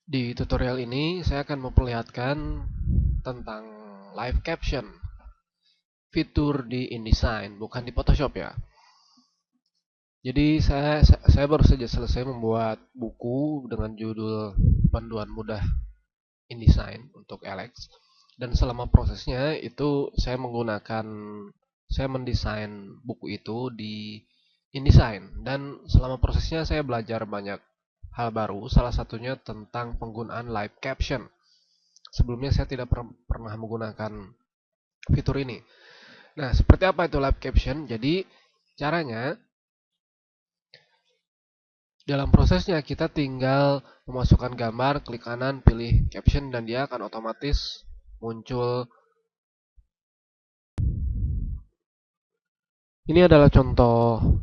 Di tutorial ini saya akan memperlihatkan tentang live caption, fitur di InDesign, bukan di Photoshop ya. Jadi saya baru saja selesai membuat buku dengan judul Panduan Mudah InDesign untuk Alex. Dan selama prosesnya itu saya mendesain buku itu di InDesign. Dan selama prosesnya saya belajar banyak hal baru, salah satunya tentang penggunaan live caption. Sebelumnya saya tidak pernah menggunakan fitur ini. Nah, seperti apa itu live caption? Jadi, caranya dalam prosesnya kita tinggal memasukkan gambar, klik kanan, pilih caption dan dia akan otomatis muncul. Ini adalah contoh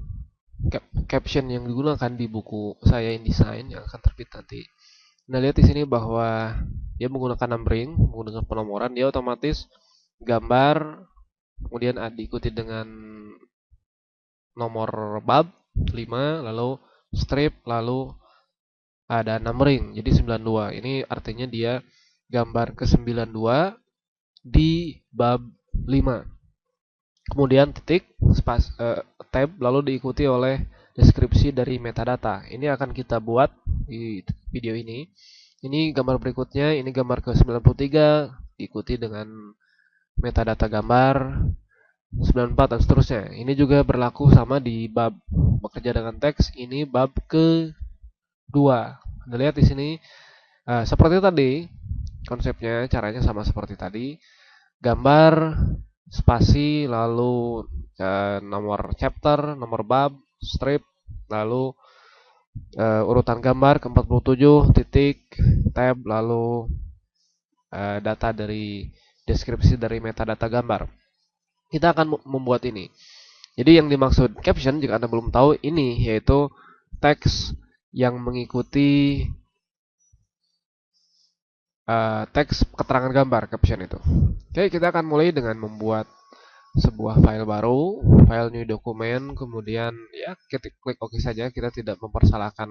caption yang digunakan di buku saya InDesign yang akan terbit nanti. Nah, lihat di sini bahwa dia menggunakan numbering, menggunakan penomoran, dia otomatis gambar, kemudian diikuti dengan nomor bab 5, lalu strip, lalu ada numbering. Jadi 92. Ini artinya dia gambar ke 92 di bab 5. Kemudian titik, tab, lalu diikuti oleh deskripsi dari metadata. Ini akan kita buat di video ini. Ini gambar berikutnya, ini gambar ke 93, diikuti dengan metadata gambar 94 dan seterusnya. Ini juga berlaku sama di bab bekerja dengan teks. Ini bab ke-2. Anda lihat di sini seperti tadi konsepnya, caranya sama seperti tadi. Gambar, spasi, lalu nomor chapter, nomor bab, strip, lalu urutan gambar ke-47, titik, tab, lalu data dari deskripsi dari metadata gambar. Kita akan membuat ini. Jadi yang dimaksud caption, jika Anda belum tahu, ini yaitu teks yang mengikuti teks keterangan gambar caption itu. Oke, kita akan mulai dengan membuat sebuah file baru, file new document, kemudian ya kita klik OK saja, kita tidak mempersalahkan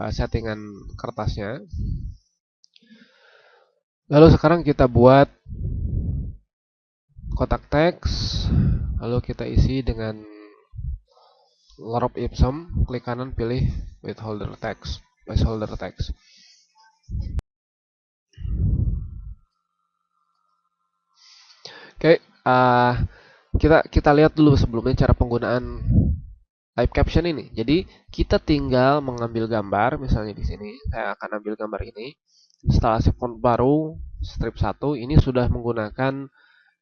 settingan kertasnya. Lalu sekarang kita buat kotak teks, lalu kita isi dengan lorem ipsum, klik kanan pilih placeholder text. Oke, kita lihat dulu sebelumnya cara penggunaan live caption ini. Jadi kita tinggal mengambil gambar, misalnya di sini saya akan ambil gambar ini. Instalasi font baru, strip 1, ini sudah menggunakan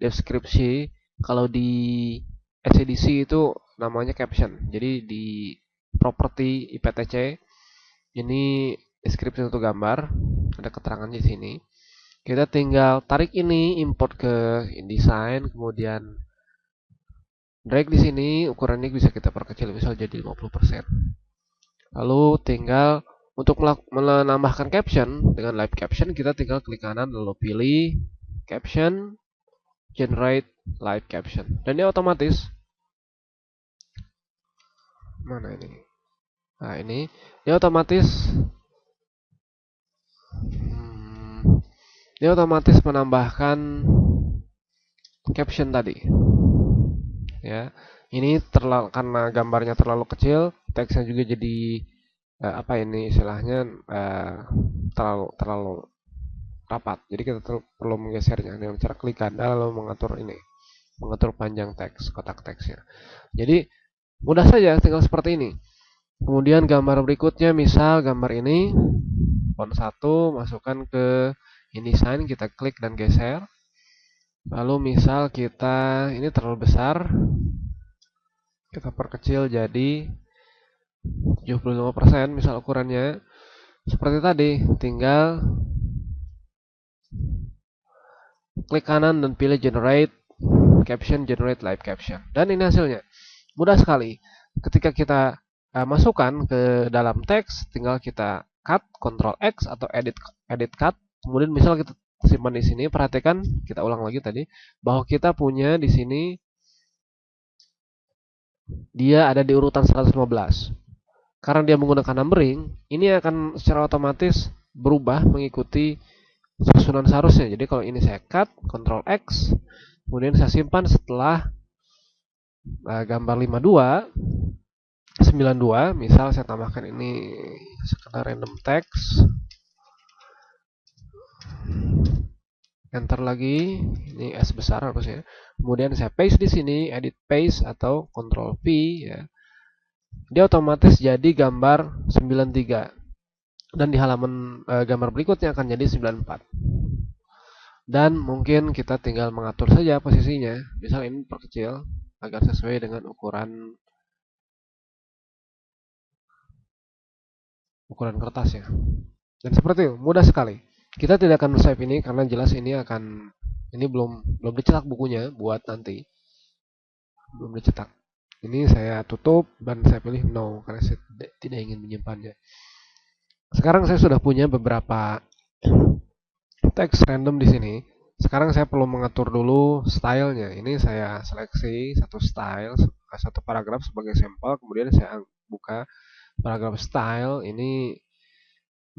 deskripsi. Kalau di SEDC itu namanya caption. Jadi di properti IPTC ini deskripsi untuk gambar, ada keterangannya di sini. Kita tinggal tarik ini, import ke InDesign, kemudian drag di sini, ukurannya bisa kita perkecil, misal jadi 50%. Lalu tinggal untuk menambahkan caption dengan live caption, kita tinggal klik kanan lalu pilih caption, generate live caption. Dan dia otomatis, mana ini? Nah ini, dia otomatis menambahkan caption tadi. Ya, ini karena gambarnya terlalu kecil, teksnya juga jadi apa ini istilahnya terlalu rapat. Jadi kita perlu menggesernya dengan cara klik kanan lalu mengatur panjang teks, kotak teksnya. Jadi mudah saja, tinggal seperti ini. Kemudian gambar berikutnya, misal gambar ini font 1, masukkan ke InDesign, kita klik dan geser. Lalu misal ini terlalu besar, kita perkecil jadi 75% misal ukurannya. Seperti tadi, tinggal klik kanan dan pilih generate caption, generate live caption. Dan ini hasilnya. Mudah sekali. Ketika kita masukkan ke dalam teks, tinggal kita cut, Ctrl X atau edit cut. Kemudian misal kita simpan di sini, perhatikan, kita ulang lagi tadi, bahwa kita punya di sini dia ada di urutan 115. Karena dia menggunakan numbering, ini akan secara otomatis berubah mengikuti susunan seharusnya. Jadi kalau ini saya cut, Ctrl X, kemudian saya simpan setelah gambar 52, 92, misal saya tambahkan ini sekedar random text, enter lagi, ini S besar harusnya. Kemudian saya paste di sini, edit paste atau Ctrl V ya. Dia otomatis jadi gambar 93 dan di halaman gambar berikutnya akan jadi 94. Dan mungkin kita tinggal mengatur saja posisinya. Misal ini perkecil agar sesuai dengan ukuran kertas ya. Dan seperti itu, mudah sekali. Kita tidak akan save ini karena jelas ini belum dicetak bukunya buat nanti. Belum dicetak. Ini saya tutup dan saya pilih no karena saya tidak ingin menyimpannya. Sekarang saya sudah punya beberapa teks random di sini. Sekarang saya perlu mengatur dulu stylenya. Ini saya seleksi satu style, satu paragraf sebagai sampel. Kemudian saya buka paragraf style. Ini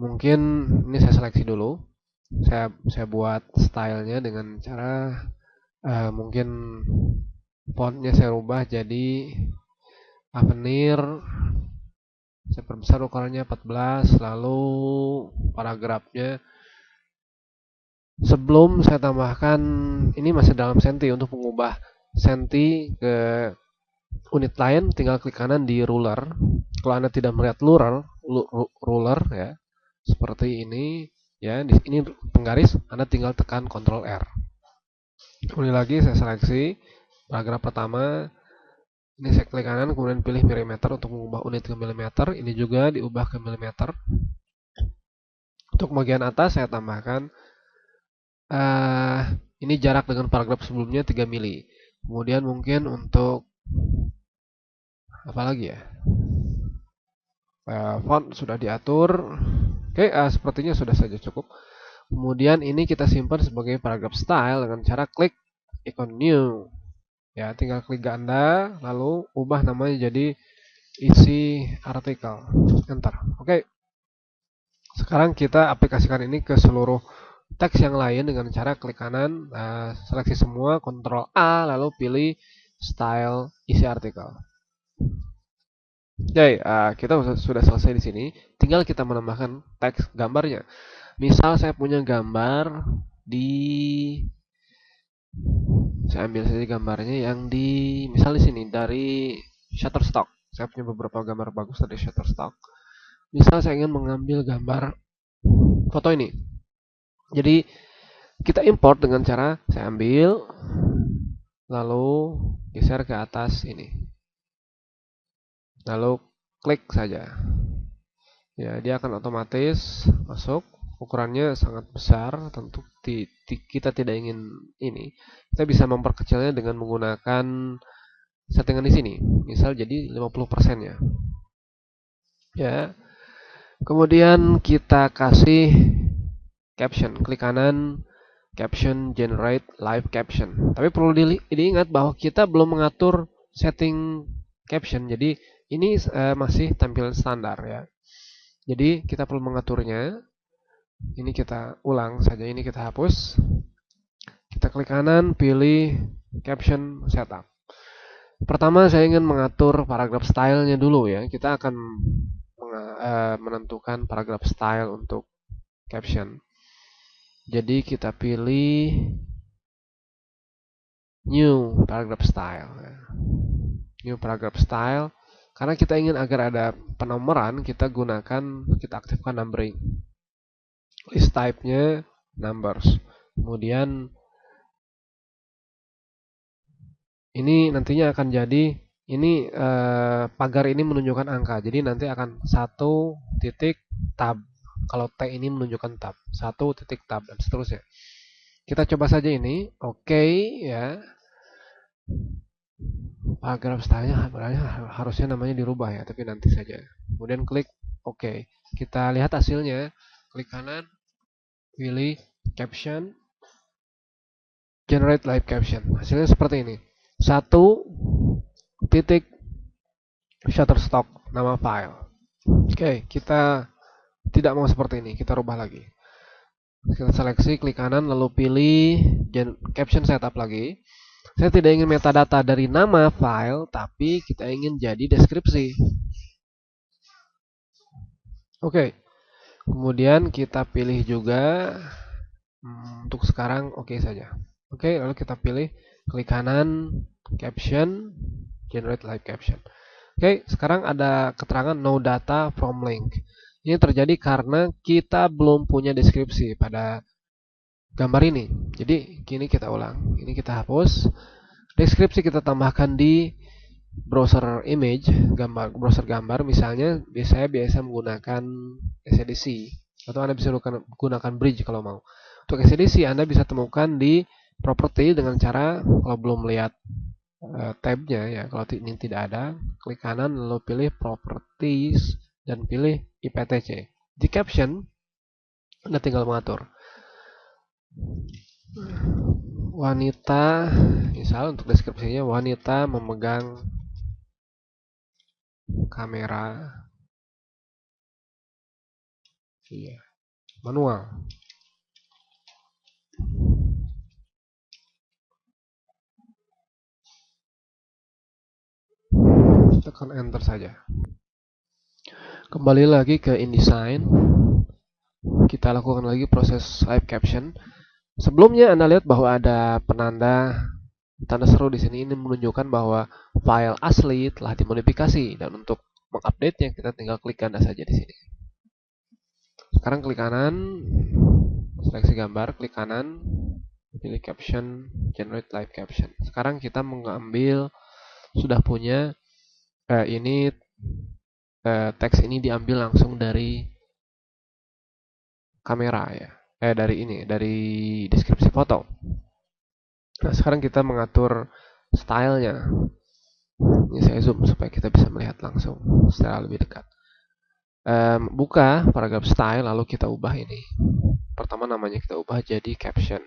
mungkin ini saya seleksi dulu. Saya buat stylenya dengan cara mungkin fontnya saya rubah jadi Avenir. Saya perbesar ukurannya 14. Lalu paragrafnya sebelum saya tambahkan, ini masih dalam senti, untuk mengubah senti ke unit lain tinggal klik kanan di ruler. Kalau Anda tidak melihat ruler ya, seperti ini ya, di ini penggaris, Anda tinggal tekan Ctrl R. Kemudian lagi saya seleksi paragraf pertama. Ini saya klik kanan kemudian pilih milimeter untuk mengubah unit ke milimeter. Ini juga diubah ke milimeter. Untuk bagian atas saya tambahkan ini jarak dengan paragraf sebelumnya 3 mili. Kemudian mungkin untuk apa lagi ya? Font sudah diatur. Oke, sepertinya sudah saja cukup. Kemudian ini kita simpan sebagai paragraf style dengan cara klik ikon new. Ya, tinggal klik ganda lalu ubah namanya jadi isi artikel. Enter. Oke. Sekarang kita aplikasikan ini ke seluruh teks yang lain dengan cara klik kanan, seleksi semua, Ctrl A, lalu pilih style isi artikel. Oke, kita sudah selesai di sini. Tinggal kita menambahkan teks gambarnya. Misal saya punya gambar saya ambil saja gambarnya yang misal di sini dari Shutterstock. Saya punya beberapa gambar bagus dari Shutterstock. Misal saya ingin mengambil gambar foto ini. Jadi kita import dengan cara saya ambil lalu geser ke atas ini. Lalu klik saja. Ya, dia akan otomatis masuk. Ukurannya sangat besar, tentu kita tidak ingin ini. Kita bisa memperkecilnya dengan menggunakan settingan di sini. Misal jadi 50% ya. Ya. Kemudian kita kasih caption, klik kanan caption generate live caption. Tapi perlu diingat bahwa kita belum mengatur setting caption. Jadi ini masih tampilan standar ya. Jadi kita perlu mengaturnya. Ini kita ulang saja, ini kita hapus. Kita klik kanan, pilih caption setup. Pertama saya ingin mengatur paragraf stylenya dulu ya. Kita akan menentukan paragraf style untuk caption. Jadi kita pilih new paragraph style. New paragraph style. Karena kita ingin agar ada penomoran, kita aktifkan numbering. List type-nya numbers. Kemudian ini nantinya akan jadi pagar ini menunjukkan angka. Jadi nanti akan 1 titik tab. Kalau T ini menunjukkan tab. 1 titik tab dan seterusnya. Kita coba saja ini. Oke ya. Paragraf style-nya harusnya namanya dirubah ya, tapi nanti saja. Kemudian klik OK. Kita lihat hasilnya. Klik kanan, pilih caption, generate live caption. Hasilnya seperti ini. 1 titik Shutterstock nama file. Oke, kita tidak mau seperti ini, kita rubah lagi. Kita seleksi, klik kanan, lalu pilih caption setup lagi. Saya tidak ingin metadata dari nama file, tapi kita ingin jadi deskripsi. Oke, kemudian kita pilih juga untuk sekarang oke saja. Oke, lalu kita pilih klik kanan, caption, generate live caption. Oke, sekarang ada keterangan no data from link. Ini terjadi karena kita belum punya deskripsi pada gambar ini. Jadi, kini kita ulang. Ini kita hapus. Deskripsi kita tambahkan di browser image, browser gambar. Misalnya, saya biasa menggunakan SCDC. Atau Anda bisa gunakan Bridge kalau mau. Untuk SCDC, Anda bisa temukan di property dengan cara, kalau belum lihat tabnya ya, kalau ini tidak ada, klik kanan lalu pilih properties dan pilih IPTC. Di caption Anda tinggal mengatur wanita, misal untuk deskripsinya wanita memegang kamera manual. Tekan enter saja. Kembali lagi ke InDesign. Kita lakukan lagi proses live caption. Sebelumnya Anda lihat bahwa ada penanda tanda seru di sini. Ini menunjukkan bahwa file asli telah dimodifikasi, dan untuk mengupdate-nya kita tinggal klik ganda saja di sini. Sekarang klik kanan, seleksi gambar, klik kanan, pilih caption, generate live caption. Sekarang kita mengambil, sudah punya ini teks ini diambil langsung dari kamera ya. Dari deskripsi foto. Nah, sekarang kita mengatur stylenya. Ini saya zoom supaya kita bisa melihat langsung secara lebih dekat. Buka paragraf style, lalu kita ubah ini. Pertama namanya kita ubah jadi caption.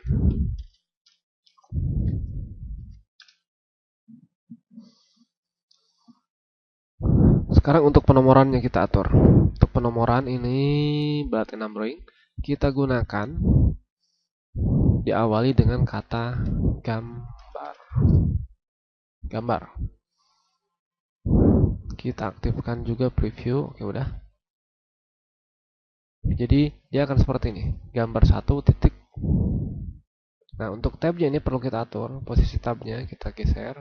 Sekarang untuk penomorannya kita atur. Untuk penomoran ini bulletin numbering kita gunakan diawali dengan kata gambar. Gambar. Kita aktifkan juga preview. Oke, udah. Jadi dia akan seperti ini. Gambar 1 titik. Nah, untuk tabnya ini perlu kita atur. Posisi tabnya kita geser.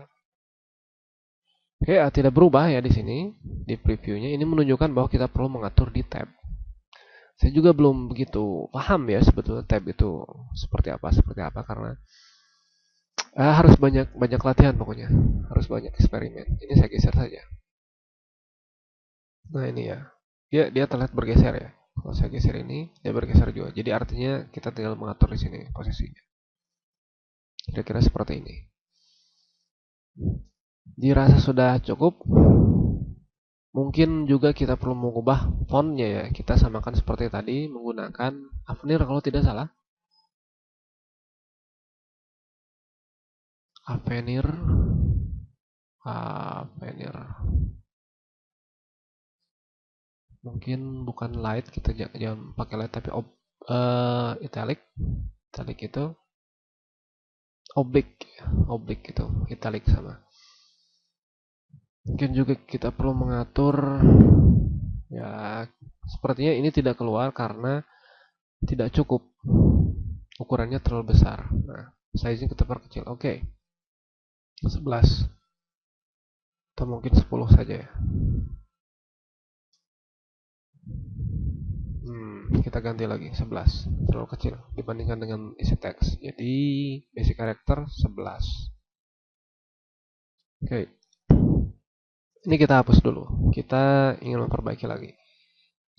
Oke, tidak berubah ya di sini. Di previewnya ini menunjukkan bahwa kita perlu mengatur di tab. Saya juga belum begitu paham ya sebetulnya tab itu seperti apa karena harus banyak latihan pokoknya, harus banyak eksperimen. Ini saya geser saja. Nah, ini ya, dia terlihat bergeser ya. Kalau saya geser ini, dia bergeser juga. Jadi artinya kita tinggal mengatur di sini posisinya. Kira-kira seperti ini. Dirasa sudah cukup. Mungkin juga kita perlu mengubah fontnya ya. Kita samakan seperti tadi menggunakan Avenir kalau tidak salah. Avenir. Mungkin bukan light, kita jangan pakai light tapi italic. Italic itu oblique itu italic sama. Mungkin juga kita perlu mengatur ya, sepertinya ini tidak keluar karena tidak cukup, ukurannya terlalu besar. Nah, size-nya kita perkecil. Oke. 11 atau mungkin 10 saja ya. Kita ganti lagi 11, terlalu kecil dibandingkan dengan isi teks. Jadi basic character 11. Oke. Ini kita hapus dulu. Kita ingin memperbaiki lagi.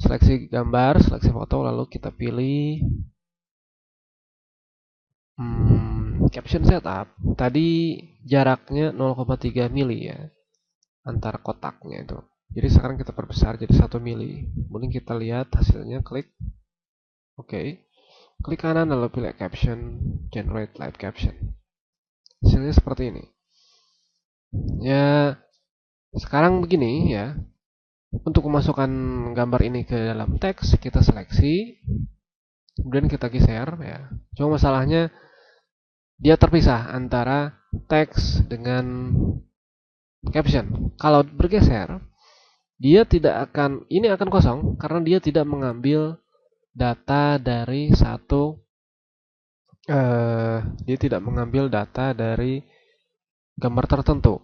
Seleksi gambar, seleksi foto, lalu kita pilih caption setup. Tadi jaraknya 0,3 mili ya antar kotaknya itu. Jadi sekarang kita perbesar jadi 1 mili. Kemudian kita lihat hasilnya, klik oke. Klik kanan lalu pilih caption, generate live caption. Hasilnya seperti ini. Ya, sekarang begini ya. Untuk memasukkan gambar ini ke dalam teks, kita seleksi, kemudian kita geser ya. Cuma masalahnya dia terpisah antara teks dengan caption. Kalau bergeser, dia tidak akan, ini akan kosong karena dia tidak mengambil data dari dia tidak mengambil data dari gambar tertentu.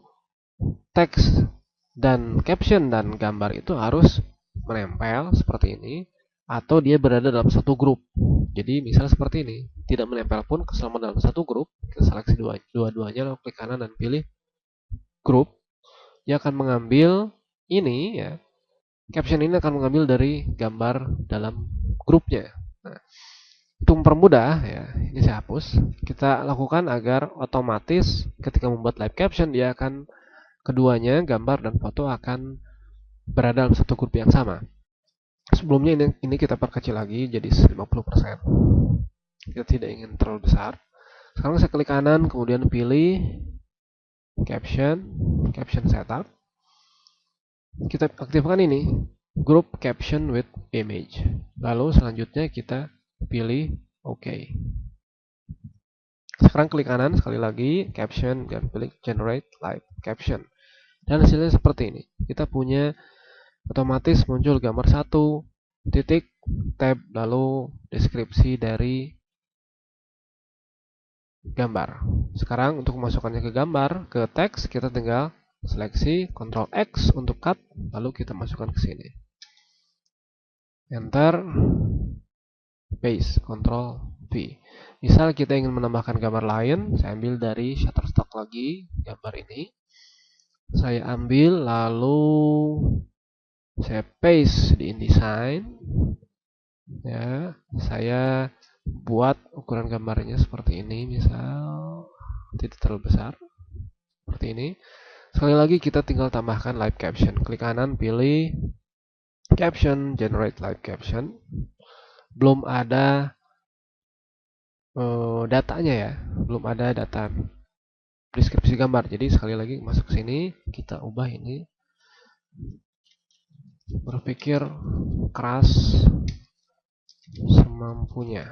Teks dan caption dan gambar itu harus menempel seperti ini atau dia berada dalam satu grup. Jadi misalnya seperti ini, tidak menempel pun selama dalam satu grup, kita seleksi dua-duanya, lalu klik kanan dan pilih grup. Dia akan mengambil ini ya, caption ini akan mengambil dari gambar dalam grupnya. Nah, untuk mempermudah ya, ini saya hapus. Kita lakukan agar otomatis ketika membuat live caption dia akan keduanya gambar dan foto akan berada dalam satu grup yang sama. Sebelumnya ini kita perkecil lagi jadi 50%. Kita tidak ingin terlalu besar. Sekarang saya klik kanan, kemudian pilih caption setup. Kita aktifkan ini, group caption with image. Lalu selanjutnya kita pilih OK. Sekarang klik kanan sekali lagi, caption, dan pilih generate live caption. Dan hasilnya seperti ini. Kita punya otomatis muncul gambar satu, titik, tab, lalu deskripsi dari gambar. Sekarang untuk memasukkannya ke gambar, ke teks, kita tinggal seleksi, Ctrl X untuk cut, lalu kita masukkan ke sini. Enter, paste, Ctrl V. Misal kita ingin menambahkan gambar lain, saya ambil dari Shutterstock lagi, gambar ini. Saya ambil, lalu saya paste di InDesign. Ya, saya buat ukuran gambarnya seperti ini, misal tidak terlalu besar, seperti ini. Sekali lagi kita tinggal tambahkan live caption. Klik kanan, pilih caption, generate live caption. Belum ada datanya ya, belum ada data deskripsi gambar. Jadi sekali lagi masuk ke sini, kita ubah ini. Berpikir keras semampunya.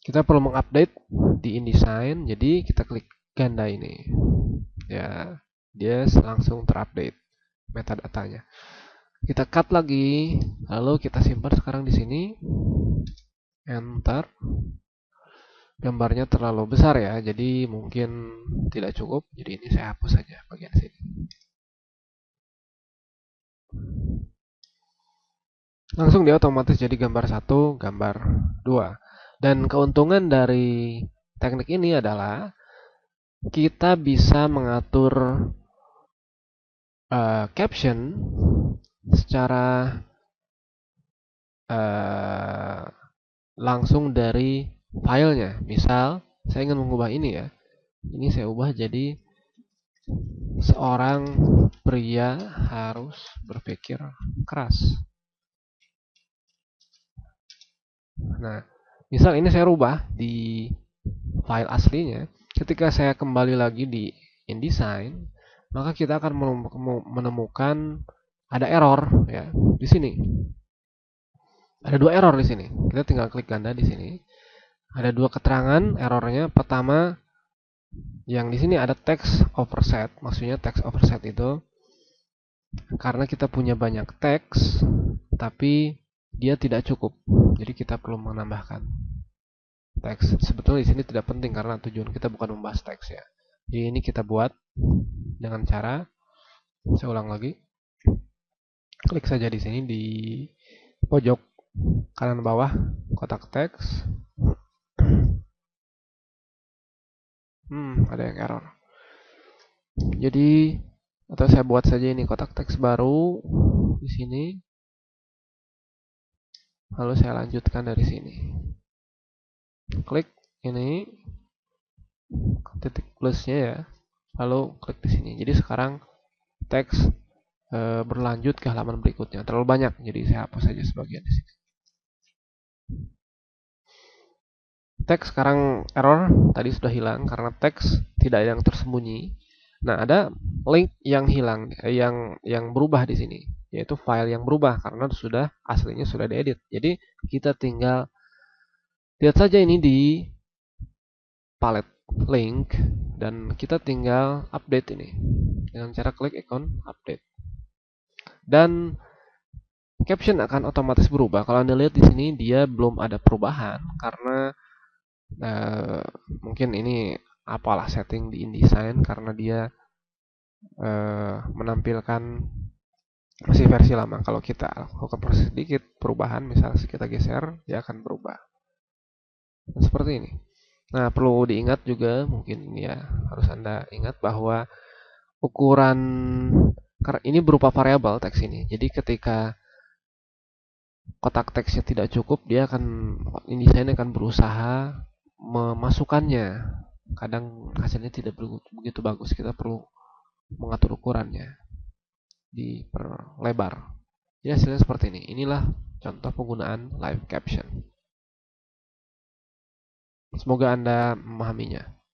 Kita perlu mengupdate di InDesign, jadi kita klik ganda ini. Ya, dia langsung terupdate metadatanya. Kita cut lagi, lalu kita simpan sekarang di sini. Enter. Gambarnya terlalu besar ya, jadi mungkin tidak cukup. Jadi ini saya hapus saja bagian sini. Langsung dia otomatis jadi gambar 1, gambar 2. Dan keuntungan dari teknik ini adalah kita bisa mengatur caption secara langsung dari filenya. Misal saya ingin mengubah ini ya, ini saya ubah jadi seorang pria harus berpikir keras. Nah, misal ini saya rubah di file aslinya. Ketika saya kembali lagi di InDesign, maka kita akan menemukan ada error ya di sini. Ada dua error di sini. Kita tinggal klik ganda di sini. Ada dua keterangan errornya. Pertama, yang di sini ada text overset. Maksudnya text overset itu karena kita punya banyak teks, tapi dia tidak cukup. Jadi kita perlu menambahkan teks. Sebetulnya di sini tidak penting karena tujuan kita bukan membahas teks ya. Jadi ini kita buat dengan cara, saya ulang lagi. Klik saja di sini di pojok kanan bawah kotak teks. Ada yang error. Jadi atau saya buat saja ini kotak teks baru di sini. Lalu saya lanjutkan dari sini. Klik ini titik plusnya ya. Lalu klik di sini. Jadi sekarang teks berlanjut ke halaman berikutnya. Terlalu banyak, jadi saya hapus saja sebagian di sini. Teks sekarang error tadi sudah hilang karena teks tidak ada yang tersembunyi. Nah, ada link yang hilang, yang berubah di sini, yaitu file yang berubah karena sudah aslinya sudah diedit. Jadi kita tinggal lihat saja ini di palette link dan kita tinggal update ini dengan cara klik ikon update. Dan caption akan otomatis berubah. Kalau Anda lihat di sini dia belum ada perubahan karena eh, mungkin ini apalah setting di InDesign karena dia menampilkan masih versi lama. Kalau kita lakukan sedikit perubahan, misalnya kita geser, dia akan berubah. Nah, seperti ini. Nah, perlu diingat juga, mungkin ya harus Anda ingat bahwa ukuran ini berupa variabel teks ini. Jadi ketika kotak teksnya tidak cukup, dia akan InDesign akan berusaha memasukkannya. Kadang hasilnya tidak begitu bagus. Kita perlu mengatur ukurannya diperlebar. Ya, hasilnya seperti ini. Inilah contoh penggunaan live caption. Semoga Anda memahaminya.